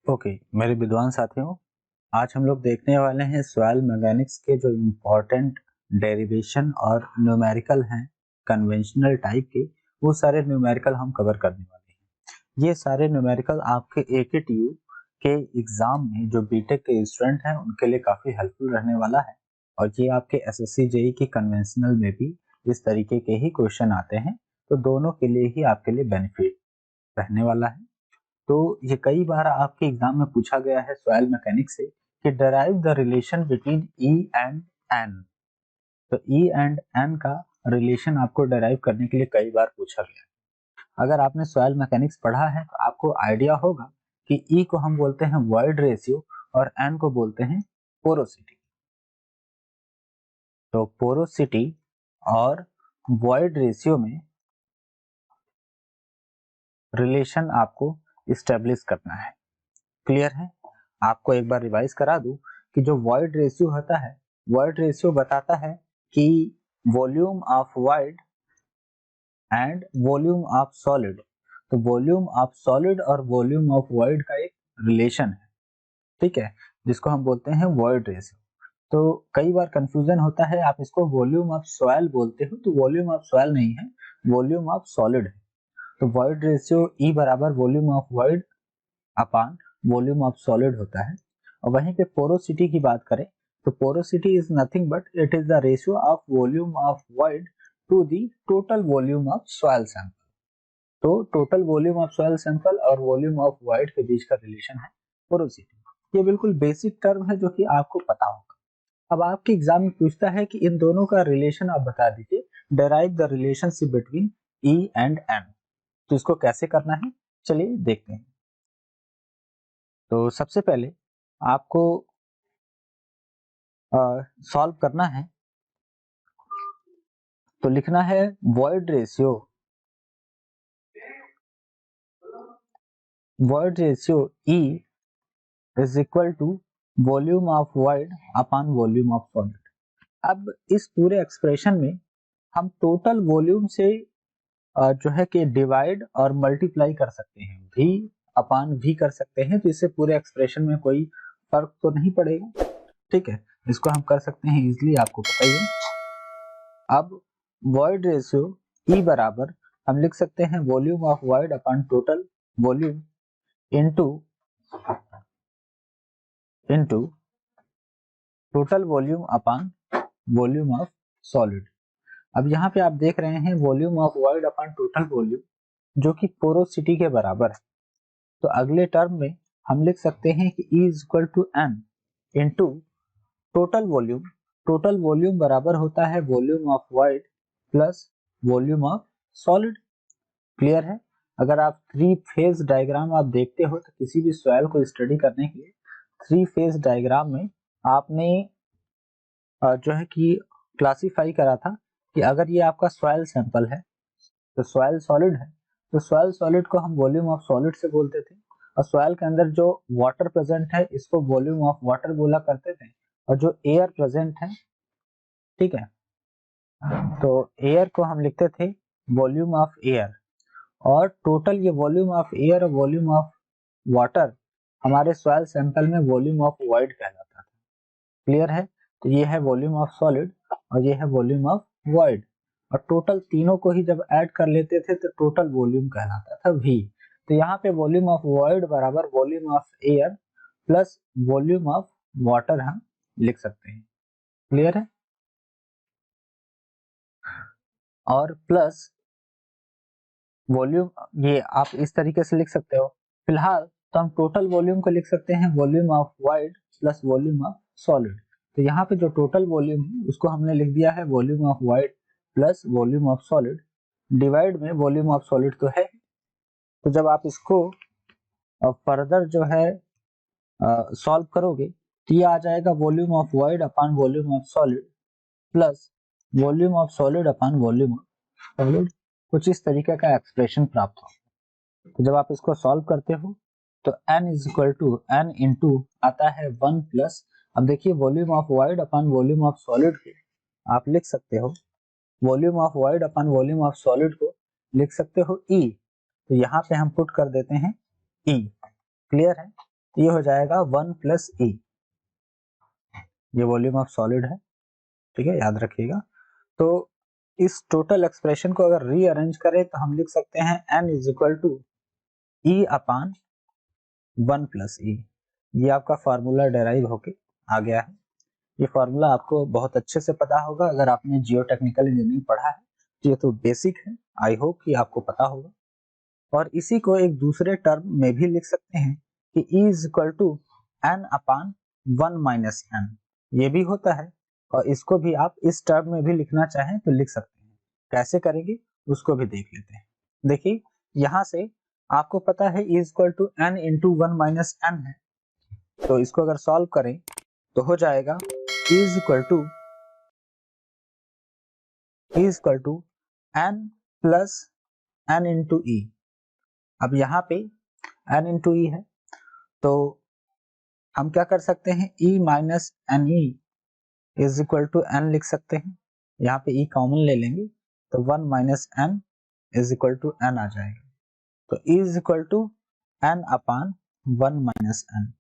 Okay मेरे विद्वान साथियों, आज हम लोग देखने वाले हैं सॉइल मैकेनिक्स के जो इम्पोर्टेंट डेरिवेशन और न्यूमेरिकल हैं कन्वेंशनल टाइप के, वो सारे न्यूमेरिकल हम कवर करने वाले हैं। ये सारे न्यूमेरिकल आपके एकेटीयू के एग्जाम में जो बीटेक के स्टूडेंट हैं उनके लिए काफ़ी हेल्पफुल रहने वाला है, और ये आपके एसएससी जेई की कन्वेंशनल में भी इस तरीके के ही क्वेश्चन आते हैं, तो दोनों के लिए ही आपके लिए बेनिफिट रहने वाला है। तो ये कई बार आपके एग्जाम में पूछा गया है सॉइल मैकेनिक्स से कि derive the relation between E and N. तो ई एंड एन का रिलेशन आपको डिराइव करने के लिए कई बार पूछा गया है। अगर आपने सॉइल मैकेनिक्स पढ़ा है तो आपको आइडिया होगा कि ई को हम बोलते हैं वॉइड रेशियो और एन को बोलते हैं पोरोसिटी। तो पोरोसिटी और वॉइड रेशियो में रिलेशन आपको इस्टेब्लिश करना है। क्लियर है? आपको एक बार रिवाइज करा दूं कि जो वॉइड रेशियो होता है, वॉइड रेशियो बताता है कि volume of void and volume of solid. तो वॉल्यूम ऑफ सॉलिड और वॉल्यूम ऑफ वॉइड का एक रिलेशन है, ठीक है, जिसको हम बोलते हैं वॉइड रेशियो। तो कई बार कंफ्यूजन होता है, आप इसको वॉल्यूम ऑफ सॉइल बोलते हो, तो वॉल्यूम ऑफ सॉइल नहीं है, वॉल्यूम ऑफ सॉलिड है। तो वॉइड रेशियो ई बराबर volume of void upon volume of solid होता है। और वहीं पे पोरोसिटी की बात करें तो porosity is nothing but it is the ratio of volume of void to the total volume of soil sample. तो total volume of soil sample और वॉल्यूम ऑफ वॉइड के बीच का रिलेशन है पोरोसिटी। ये बिल्कुल बेसिक टर्म है जो कि आपको पता होगा। अब आपके एग्जाम में पूछता है कि इन दोनों का रिलेशन आप बता दीजिए, derive the relationship between E and N. तो इसको कैसे करना है, चलिए देखते हैं। तो सबसे पहले आपको सॉल्व करना है, तो लिखना है void ratio E is equal to volume of void upon volume of solid. अब इस पूरे एक्सप्रेशन में हम टोटल वॉल्यूम से जो है कि डिवाइड और मल्टीप्लाई कर सकते हैं, v अपॉन v कर सकते हैं, तो इससे पूरे एक्सप्रेशन में कोई फर्क तो नहीं पड़ेगा, ठीक है। इसको हम कर सकते हैं इजिली, आपको पता ही है। अब वॉइड रेशियो ई बराबर हम लिख सकते हैं volume of void upon total volume into total volume upon volume of solid. अब यहाँ पे आप देख रहे हैं volume of void upon total volume जो कि पोरोसिटी के बराबर है। तो अगले टर्म में हम लिख सकते हैं कि E is equal to N into total volume. Total volume बराबर होता है volume of void plus volume of solid. Clear है? अगर आप थ्री फेज डायग्राम आप देखते हो तो किसी भी सॉइल को स्टडी करने के लिए थ्री फेज डायग्राम में आपने जो है कि क्लासिफाई करा था कि अगर ये आपका सॉइल सैंपल है तो सॉइल सॉलिड है, तो सॉइल सॉलिड को हम वॉल्यूम ऑफ सॉलिड से बोलते थे, और सॉइल के अंदर जो वाटर प्रेजेंट है इसको वॉल्यूम ऑफ वाटर बोला करते थे, और जो एयर प्रेजेंट है, ठीक है, तो एयर को हम लिखते थे वॉल्यूम ऑफ एयर। और टोटल ये वॉल्यूम ऑफ एयर और वॉल्यूम ऑफ वाटर हमारे सॉइल सैंपल में वॉल्यूम ऑफ वॉइड कहलाता था। क्लियर है? तो ये है वॉल्यूम ऑफ सॉलिड और ये है वॉल्यूम ऑफ वॉइड, और टोटल तीनों को ही जब ऐड कर लेते थे तो टोटल वॉल्यूम कहलाता था V। तो यहाँ पे वॉल्यूम ऑफ वॉइड बराबर volume of air plus volume of water हम लिख सकते हैं। क्लियर है? और प्लस वॉल्यूम, ये आप इस तरीके से लिख सकते हो। फिलहाल तो हम टोटल वॉल्यूम को लिख सकते हैं volume of void plus volume of solid. तो यहाँ पे जो टोटल वॉल्यूम है उसको हमने लिख दिया है volume of void plus volume of solid, divide में वॉल्यूम ऑफ सॉलिड तो है। तो जब आप इसको फर्दर जो है सॉल्व करोगे तो ये आ जाएगा volume of void upon volume of solid plus volume of solid upon volume of solid. कुछ इस तरीके का एक्सप्रेशन प्राप्त हो। तो जब आप इसको सॉल्व करते हो तो n is equal to n into आता है 1 प्लस, अब देखिए volume of void upon volume of solid को आप लिख सकते हो, volume of void upon volume of solid को लिख सकते हो E। तो यहाँ पे हम पुट कर देते हैं E। क्लियर है? ये हो जाएगा 1 प्लस ई, ये वॉल्यूम ऑफ सॉलिड है, ठीक है, याद रखिएगा। तो इस टोटल एक्सप्रेशन को अगर रीअरेंज करें तो हम लिख सकते हैं n is equal to e upon 1 plus e. ये आपका फार्मूला डेराइव होके आ गया है। ये फार्मूला आपको बहुत अच्छे से पता होगा, अगर आपने जियो टेक्निकल इंजीनियरिंग पढ़ा है तो ये तो बेसिक है, आई होप कि आपको पता होगा। और इसी को एक दूसरे टर्म में भी लिख सकते हैं कि E is equal to N upon 1 minus N, ये भी होता है। और इसको भी आप इस टर्म में भी लिखना चाहें तो लिख सकते हैं। कैसे करेंगे उसको भी देख लेते हैं। देखिए यहाँ से आपको पता है E is equal to N into 1 minus N है, तो इसको अगर सॉल्व करें तो हो जाएगा E is equal to n plus n into e. अब यहाँ पे n इंटू ई है, तो हम क्या कर सकते हैं, e minus N E is equal to N लिख सकते हैं। यहाँ पे e कॉमन ले लेंगे तो 1 minus n is equal to n आ जाएगा। तो e is equal to N upon 1 minus n.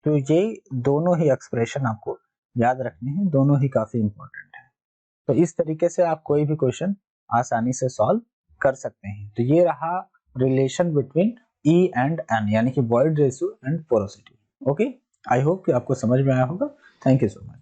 तो ये दोनों ही एक्सप्रेशन आपको याद रखने हैं, दोनों ही काफी इंपॉर्टेंट है। तो इस तरीके से आप कोई भी क्वेश्चन आसानी से सॉल्व कर सकते हैं। तो ये रहा relation between E and N, यानी कि void ratio and porosity. Okay, I hope कि आपको समझ में आया होगा। Thank you so much.